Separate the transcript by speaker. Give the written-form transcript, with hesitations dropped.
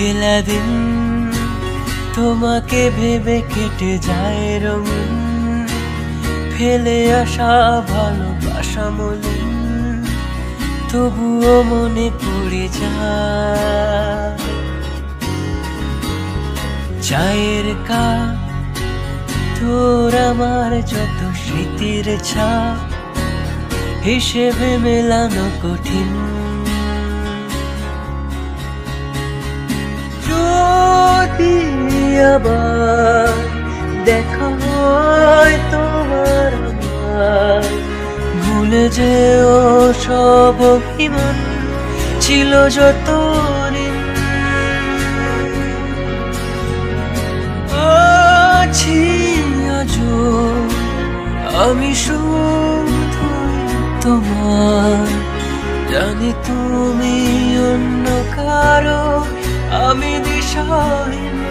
Speaker 1: গেলা দিন তোমাকে ভেবে কেটে যায় রঙিন, ফেলে আসা ভালোবাসা মলিন, তবুও মনে পড়ে যায়। চায়ের কাপ তোর আমার যত স্মৃতির ছাপ, হিসেবে মেলানো কঠিন। যদি আবার দেখা হয় তোমার আমার, ভুলে যেও সব অভিমান ছিল যত ঋণ। আছি আজও আমি শুধু তোমার, জানি তুমি অন্য কারো, আমি দিশাহীন।